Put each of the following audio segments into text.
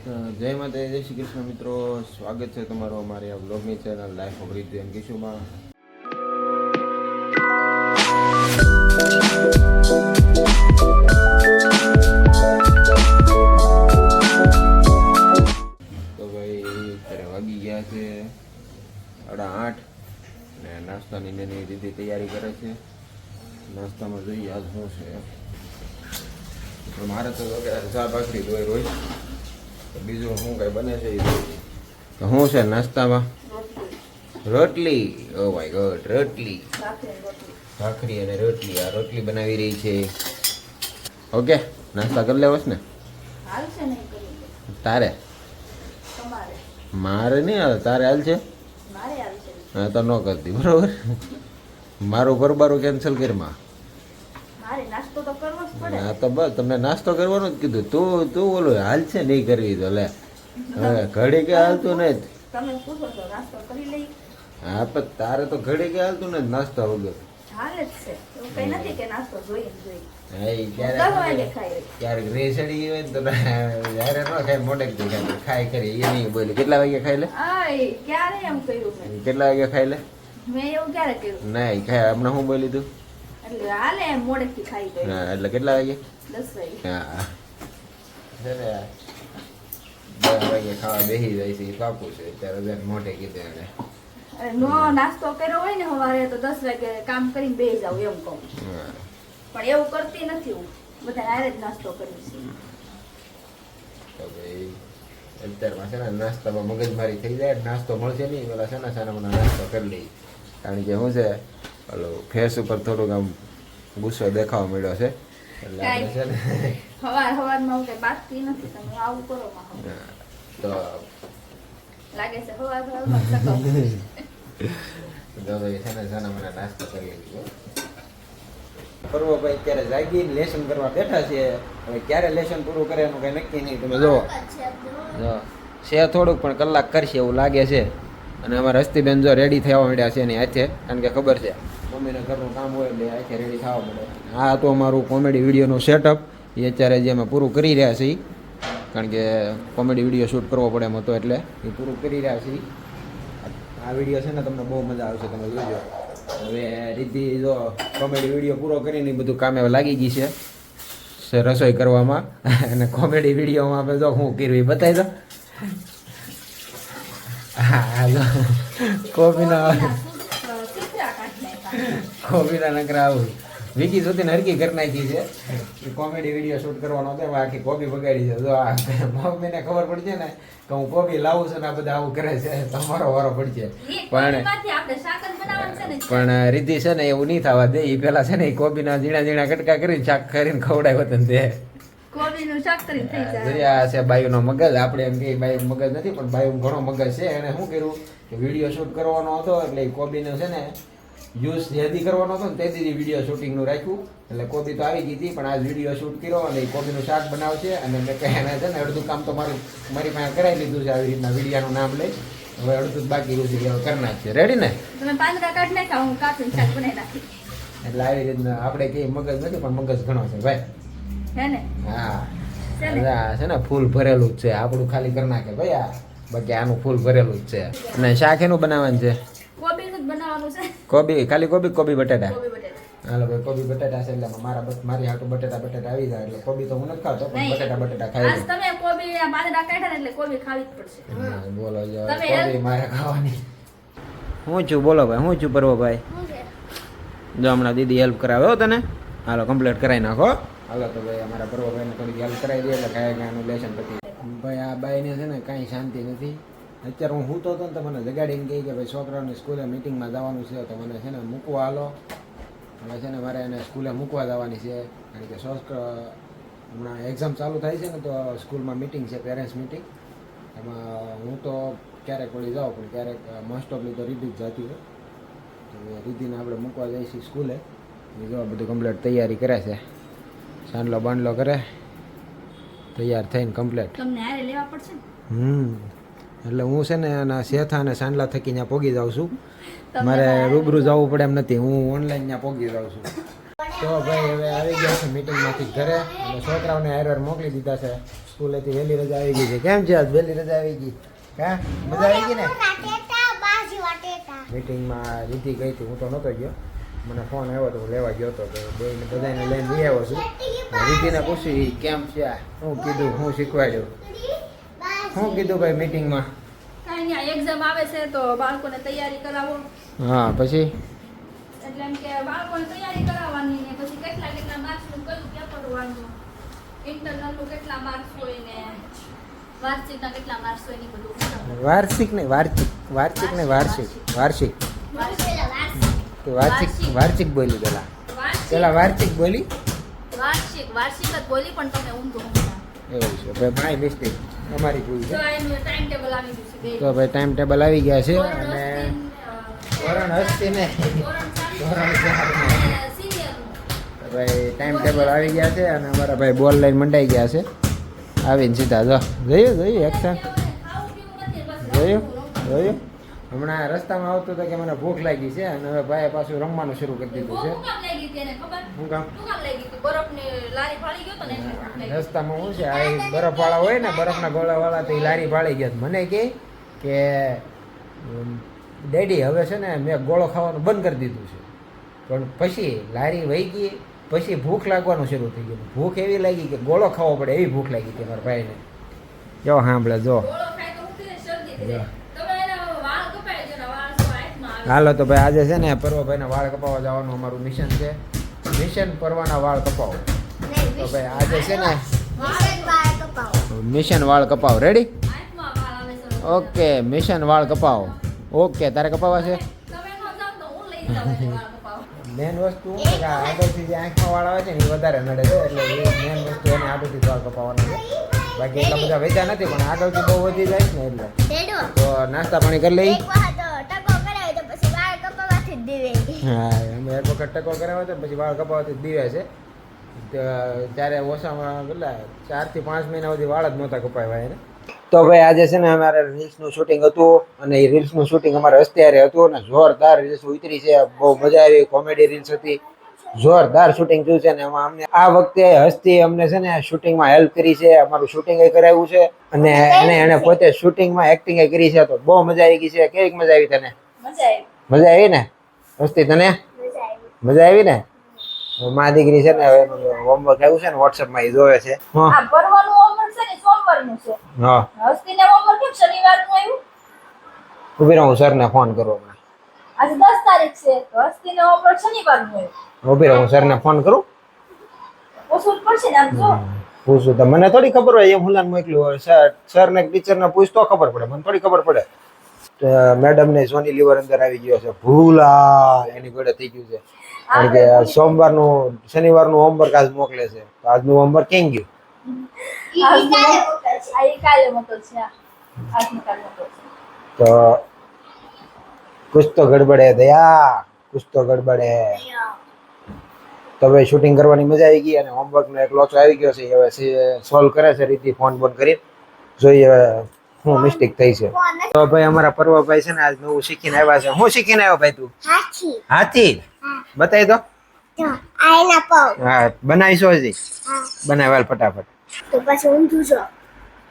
જય માતા જય શ્રી કૃષ્ણ મિત્રો, સ્વાગત છે તમારું અમારી આ બ્લોગની ચેનલ લાઈફ ઓફ રીતુ એમ કિશુમાં. તો ભાઈ અત્યારે વાગી ગયા છે 8:30 ને નાસ્તાની એની રીતે તૈયારી કરે છે. નાસ્તામાં જોઈએ આજ શું છે. મારે તો ચા ભાખરી હોય રોજ, બીજું શું કઈ બને છે તો શું છે નાસ્તામાં? રોટલી. ઓ માય ગોડ, રોટલી, ભાખરી અને રોટલી. આ રોટલી બનાવી રહી છે. ઓકે, નાસ્તા કરી લેવસ ને? તારે? મારે નહીં આવે, તારે હાલ છે? હા તો ન કરતી, બરોબર. મારું બરોબર કેન્સલ કરમાં. હા તો બસ તમને નાસ્તો કરવાનો જ કીધું. તું બોલું હાલ છે નહીં કરવી તો લે. હવે ઘડી કે હાલતું નહીં. હા પણ તારે તો ઘડી કે હાલતું ને નાસ્તો વગર. ક્યારેક રેસડી હોય તો યારે ન ખાય, મોડેક ખાય કરી એ નહીં બોલી. કેટલા વાગે ખાઈ લે? કેટલા વાગે ખાઈ લે? નહીં ખાય. હમણાં શું બોલી તું? એટલે કેટલા વાગે? 10 વાગે. હા છે ને 10 વાગે ખાવા બેસી જાય છે. પાકું છે. ત્યારે મોઢે કીધું એને નાસ્તો કર્યો હોય ને સવારે તો 10 વાગે કામ કરીને બેસી જાવ એમ કહું. પણ એવું કરતી નથી હું. બધા આરે જ નાસ્તો કરું છું. તો ભાઈ અત્યારમાં છે ને નાસ્તામાં મગજમારી થઈ જાય. નાસ્તો મળશે નહીં પેલા છે ને સાના નાસ્તો કરી લઈ. કારણ કે શું છે ઓલો ફેસ ઉપર થોડુંક આમ ગુસ્સો દેખાવા મળ્યો છે. એટલે આપણે છે ને સવારમાં હું કઈ બાકી નથી. તમે આવું કરો તો લાગે છે સવારમાં સકો. તો ભાઈ છે ને સાના મને નાસ્તો કરી લીધો. ભાઈ અત્યારે જાગીને લેસન કરવા બેઠા છે. હવે ક્યારે લેસન પૂરું કરે એનું કઈ નક્કી નહીં. તમે જો છે થોડુંક પણ કલાક કરશે એવું લાગે છે. અને અમારા હસ્તીબેન જો રેડી થવા માંડ્યા છે એની હાથે. કારણ કે ખબર છે મમ્મીને ઘરનું કામ હોય એટલે હાથે રેડી થવા માંડે. આ તો અમારું કોમેડી વિડીયોનું સેટઅપ એ અત્યારે જે અમે પૂરું કરી રહ્યા છીએ. કારણ કે કોમેડી વિડીયો શૂટ કરવો પડે એમ હતો એટલે એ પૂરું કરી રહ્યા છીએ. આ વિડીયો છે ને તમને બહુ મજા આવશે, તમે જોજો. હવે રીતિ જો કોમેડી વિડીયો પૂરો કરીને બધું કામે લાગી ગઈ છે રસોઈ કરવામાં. અને કોમેડી વિડીયોમાં આપણે જો શું કર્યું એ બતાવી દો. હા કોબીના નકરા આવું વિકી સુધી હરકી કરી નાખી છે. કોમેડી વિડીયો શૂટ કરવાનો હતો એમાં આખી કોબી બગાડી છે. જો આ મમ્મીને ખબર પડશે ને કે હું કોબી લાવું છું ને આ બધા આવું કરે છે તમારો વારો પડશે. પણ રીતિ છે ને એવું નહીં થવા દે. એ પેલા છે ને એ કોબીના ઝીણા ઝીણા કટકા કરીને શાક કરીને ખવડાવ્યો હતો ને તે આ છે બાયુનો મગજ. આપણે એમ કે બાયુ મગજ નથી પણ બાયુ ઘણો મગજ છે. એને શું કર્યું કે વિડીયો શૂટ કરવાનો હતો એટલે કોબીનો છે ને યુઝ જેદી કરવાનો હતો ને તેથી વિડીયો શૂટિંગનું રાખ્યું. એટલે કોબી તો આવી ગઈ હતી પણ આજ વિડીયો શૂટ કર્યો અને કોબીનું શાક બનાવશે. અને મેં કહે એને છે ને અડધું કામ તો મારી પાસે કરાવી લીધું છે આવી રીતના વિડીયાનું નામ લઈ. હવે અડધું બાકી રહ્યું છે કરી નાખશે. રેડી ને? એટલે આવી રીતના આપણે કઈ મગજ નથી પણ મગજ ઘણો છે ભાઈ. હા છે ને ફૂલ ભરેલું જ છે. આપણું ખાલી કરી નાખે ભાઈ આ. બાકી આનું ફૂલ ભરેલું જ છે. અને શાક એનું બનાવવાનું છે? કોબી ખાલી કોબી બટાટા. હાલો ભાઈ કોબી બટાટા છે એટલે મારી હાટું બટાટા આવી જાય. એટલે કોબી તો હું નથી ખાતો પણ બટાટા ખાઈ લઉં. બોલો જો કોબી મારે ખાવાની. હું છું બોલો ભાઈ, હું છું પરવો ભાઈ. જો હમણાં દીદી હેલ્પ કરાવે હો તને. હાલો કમ્પ્લીટ કરાવી નાખો. હાલો તો ભાઈ અમારા પરવાભાઈને થોડીક હેલ્પ કરાવી દે એટલે કાંઈ લેશન પછી. ભાઈ આ બાઈને છે ને કાંઈ શાંતિ નથી. અત્યારે હું સૂતો હતો ને તો મને જગાડીને કહી કે ભાઈ છોકરાઓને સ્કૂલે મિટિંગમાં જવાનું છે તો મને છે ને મૂકવા હાલો. હવે છે ને મારે એને સ્કૂલે મૂકવા જવાની છે. કારણ કે હમણાં એક્ઝામ ચાલુ થાય છે ને તો સ્કૂલમાં મિટિંગ છે, પેરેન્ટ્સ મિટિંગ. એમાં હું તો ક્યારેક વળી જાઉં પણ ક્યારેક મોસ્ટ ઓફલી તો રીતિ જ જતી હોય. તો રીતિને આપણે મૂકવા જઈશું સ્કૂલે. એ જો બધું કમ્પ્લીટ તૈયારી કરે છે. સાંડલો બાંડલો કરે તૈયાર થઈને કમ્પ્લીટ. એટલે હું છે ને એના શેથા અને સાંડલા થકી ત્યાં પોગી જાઉં છું. મારે રૂબરૂ જવું પડે એમ નથી. હું ઓનલાઈન ત્યાં પોગી જાઉં છું. તો ભાઈ હવે આવી ગયા છે મીટિંગમાંથી ઘરે અને છોકરાઓને હારે મોકલી દીધા છે સ્કૂલેથી વહેલી રજા આવી ગઈ છે. કેમ છે આજ વહેલી રજા આવી ગઈ? હા મજા આવી ગઈ ને? મીટિંગમાં રીતિ ગઈ હતી, હું તો નહોતો ગયો. મને ફોન આવ્યો તો હું લેવા ગયો હતો, તો બેને બધાને લઈને લઈ આવ્યો છું. રીતિને પૂછી કેમ છે, શું કીધું, શું શીખવાડ્યું, શું કીધું ભાઈ મીટિંગમાં? કાંઈ નહીં, એક્ઝામ આવે છે તો બાળકોને તૈયારી કરાવો. હા પછી એટલે એમ કે બાળકોને તૈયારી કરાવવાની ને પછી કેટલા માર્ક્સનું કયું પેપર હોવાનું, ઇન્ટરનલનું કેટલા માર્ક્સ હોય ને વાર્ષિકના કેટલા માર્ક્સ હોય ને બધું. વાર્ષિક ને વાર્ષિક કે વાર્ષિક બોલી પેલા વાર્ષિક બોલી વાર્ષિક જ બોલી પણ તમે ઊંધું સમજ્યા. એવું છે ભાઈ, માય મિસ્ટેક, અમારી ભૂલ છે. તો એનું ટાઈમ ટેબલ આવી ગયું છે. તો ભાઈ ટાઈમ ટેબલ આવી ગયા છે અને ધોરણ હસ્તી ને ભાઈ ટાઈમ ટેબલ આવી ગયા છે અને અમારા ભાઈ બોલ લઈને મંડાઈ ગયા છે. આવીને સીધા જોયું એક્શન જોયું. હમણાં રસ્તામાં આવતું તો કે મને ભૂખ લાગી છે અને હવે ભાઈ પાછું રમવાનું શરૂ કરી દીધું છે. શું કામ? રસ્તામાં શું છે, આ બરફવાળા હોય ને, બરફના ગોળાવાળા, તો એ લારી ફાળી ગયા. મને કહે કે ડેડી હવે છે ને મેં ગોળો ખાવાનું બંધ કરી દીધું છે. પણ પછી લારી વહી ગઈ, પછી ભૂખ લાગવાનું શરૂ થઈ ગયું. ભૂખ એવી લાગી કે ગોળો ખાવો પડે એવી ભૂખ લાગી હતી મારા ભાઈને. જો સાંભળે જો. હાલો તો ભાઈ આજે છે ને પર્વભાઈના વાળ કપાવવા જવાનું અમારું મિશન છે. મિશન પરવાના વાળ કપાવો. તો ભાઈ આજે છે ને મિશન વાળ કપાવો. રેડી? ઓકે, મિશન વાળ કપાવો. ઓકે, તારે કપાવવા છે? મેન વસ્તુ શું કે આગળથી જે આંખમાં વાળ આવે છે ને એ વધારે નડે છે, એટલે એ મેન વસ્તુ એને આગળથી વાળ કપાવવાના છે. બાકી એટલા બધા વેચા નથી, પણ આગળથી બહુ વધી જાય છે ને એટલે. તો નાસ્તા પાણી કરી લઈ. હા, અમે એક વખત ટકો કરાવ્યો હતો પછી વાળ કપાવવાથી દીવે છે. ત્યારે ઓછામાં કેટલા 4 થી 5 મહિના સુધી વાળ જ નહોતા કપાવ્યા એને. તો ભાઈ આજે છે ને અમારે રીલ્સનું શૂટિંગ હતું અને એ રીલ્સનું શૂટિંગ અમારે અત્યારે હતું અને જોરદાર રીલ્સ ઉતરી છે. બહુ મજા આવી, કોમેડી રીલ્સ હતી, જોરદાર શૂટિંગ થયું છે. ને એમાં અમને આ વખતે હસ્તી અમને છે ને શૂટિંગમાં હેલ્પ કરી છે, અમારું શૂટિંગ કરાવ્યું છે અને એને પોતે શૂટિંગમાં એક્ટિંગ કરી છે. તો બહુ મજા આવી ગઈ છે. કેવી મજા આવી તને? મજા આવી ને હસ્તી? તને મજા આવી ને? મા દીકરી છે ને હવે હોમવર્ક આવ્યું છે ને વોટ્સએપમાં એ જોવે છે. હા, ઉભી રહો, હું સરને ફોન કરું હમણાં. આજે 10 તારીખ છે તો હસ્તીને હોમવર્ક શનિવારનું હોય. ઉભી રહો, હું સરને ફોન કરું. પૂછવું પડશે ને આમ જો. પૂછું તો મને થોડી ખબર હોય, એમ હુલાન મોકલ્યું હોય. સર ને ટીચરને પૂછ તો ખબર પડે, મને થોડી ખબર પડે. મેડમ ને સોની લીવર અંદર આવી ગયો છે, ભૂલા એની જોડે થઈ ગયું છે. કારણ કે સોમવારનું શનિવારનું હોમવર્ક આજ મોકલે છે, તો આજનું હોમવર્ક ક્યાં ગયું? તો કુછ તો ગડબડ હે દયા, કુછ તો ગડબડ હે. તો ભાઈ શૂટિંગ કરવાની મજા આવી ગઈ અને હોમવર્કનો એક લોચો આવી ગયો છે. હવે સોલ્વ કરે છે રીતિ ફોન બંધ કરી. જોઈએ શું મિસ્ટેક થઈ છે. તો ભાઈ અમારા પર્વભાઈ છે ને આજ નવું શીખીને આવ્યા છે. શું શીખીને આવ્યો ભાઈ તું? હાથી. બતાવી દો. હા, બનાવીશો હજી? બનાવેલ ફટાફટ. તો પછી ઊંધું છો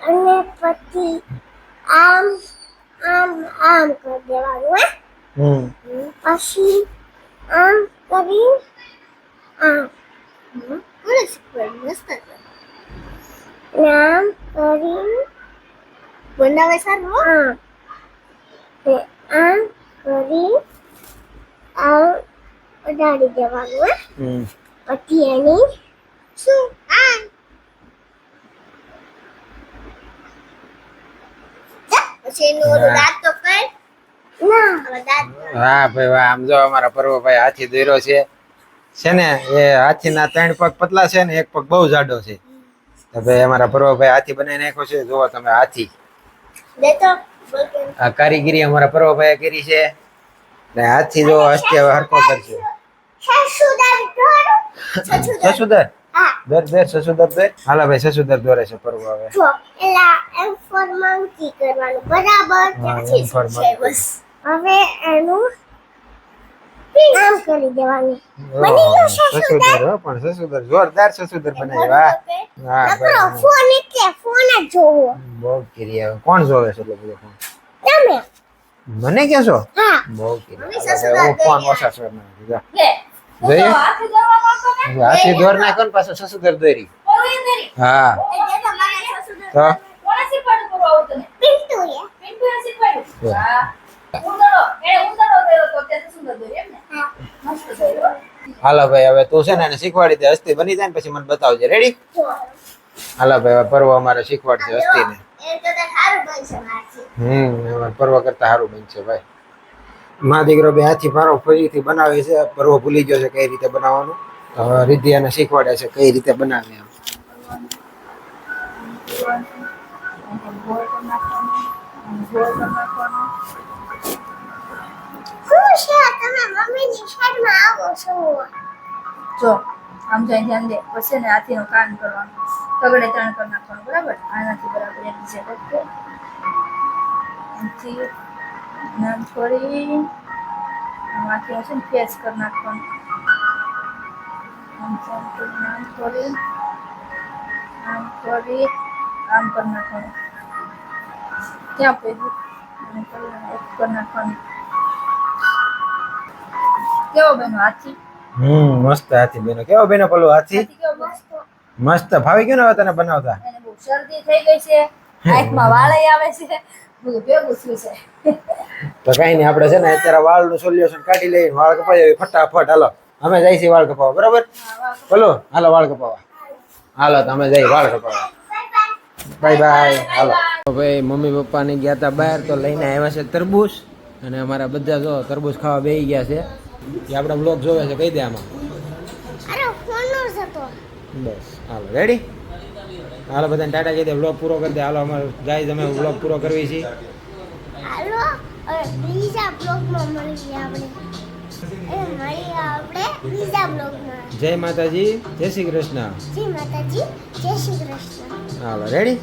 અને પછી આમ આમ આમ કરી દેવાનું. પછી આમ કરી આમ આમ કરી બનાવે સારું. આમ કરી આમ ઉડાડી દેવાનું. પછી એની શું આમ હા ભાઈ વાહ. આમ જો અમારા પર્વભાઈ હાથી દોર્યો છે ને એ હાથીના 3 પગ પતલા છે ને 1 પગ બહુ જાડો છે. તો ભાઈ અમારા પર્વભાઈ હાથી બનાવી નાખ્યો છે. જોવો તમે હાથી. આ કારીગીરી અમારા પર્વભાઈ કરી છે ને હાથી જો હસ્તી હવે હરકો કરશે. સસુદર દર સસુદર દર. હાલા ભાઈ સસુદર દોરે છે પર્વ હવે. બરાબર. હવે એનું આમ કરી દેવાનું. બની ગયું સસુદર. સસુદર હો, પણ સસુદર જોરદાર સસુદર બનાવ્યા. હા નકરો ભાઈ ફોન એટલે ફોન જ જોવો. બહુ કિરિયા કોણ જોવે છે એટલે બધો ફોન તમે મને કહો છો હા બહુ અમે કિરિયા સસુદર ફોન દઈએ. ઓછા છે ના લે જોઈએ? હાથે જવા માંગતો કે હાથી દોર નાખો ને પાછો સસુદર દોરી ઓય દેરી હા એ જે તમારે સસુદર તો કોણે શીખવાડ્યું પૂરો આવું તને પિન્ટુ એ પિન્ટુએ શીખવાડ્યું હા ઉંદરો કર્યો તો તે સુંદર દોરી એમ ને હા મસ્ત દોર્યો હાલો ભાઈ હવે તું છે ને એને શીખવાડી દે હસ્તી બની જાય ને પછી મને બતાવજે રેડી જો હાલો ભાઈ હવે પર્વ અમારે શીખવાડશે હસ્તીને એ તો સારું બનશે મારથી. અમારે પર્વ કરતા સારું બનશે ભાઈ મા દીકરો બે હાથી મારો ફરીથી બનાવે છે પર્વ ભૂલી ગયો છે કઈ રીતે બનાવવાનું હવે રિદ્ધિ એને શીખવાડે છે કઈ રીતે બનાવે એમ હું છે તમે મમ્મીની શાળામાં આવો છો. જો આમ જોઈ ધ્યાન દે પછી ને હાથીનો કાન કરવાનો તગડે ત્રણ કરી નાખવાનું બરાબર આનાથી બરાબર એક છે ઓકે અહીંથી નામ છોડી આમાંથી છે ને ફેસ કરી નાખવાનું આમ છોડી નામ છોડી આમ છોડી આમ કરી નાખવાનું ક્યાં પડી કરી નાખવાનું કેવો બન્યો હાથી મસ્ત હાથી બેનો કેવો બેનો પેલો હાથી હાથી કેવો બન્યો? મસ્ત ભાવી ગયો ને હવે તને બનાવતા એને બહુ શરદી થઈ ગઈ છે આંખમાં વાળાઈ આવે છે બધું ભેગું થયું છે તો કઈ નહીં આપણે છે ને અત્યારે વાળનું સોલ્યુશન કાઢી લઈને વાળ કપાઈ જાય ફટાફટ હાલો અમે જાય છે વાળ કપાવવા બરાબર બોલો હાલો વાળ કપાવવા હાલો તમે જઈ વાળ કપાવવા બાય બાય હાલો ભાઈ મમ્મી પપ્પા ને ગયા હતા બહાર તો લઈને આવ્યા છે તરબૂચ અને અમારા બધા જો તરબૂચ ખાવા બેસી ગયા છે એ આપણા બ્લોગ જોવે છે કહી દે આમાં અરે ફોનનો જ હતો. બસ હાલો રેડી હાલો બધાને ટાટા કહી દે બ્લોગ પૂરો કરી દે હાલો અમારે જાય અમે બ્લોગ પૂરો કરવી છીએ હાલો હવે બીજા બ્લોગમાં મળીએ આપણે. બીજા બ્લોગમાં. જય માતાજી જય શ્રી કૃષ્ણ જય માતાજી જય શ્રી કૃષ્ણ. હાલો રેડી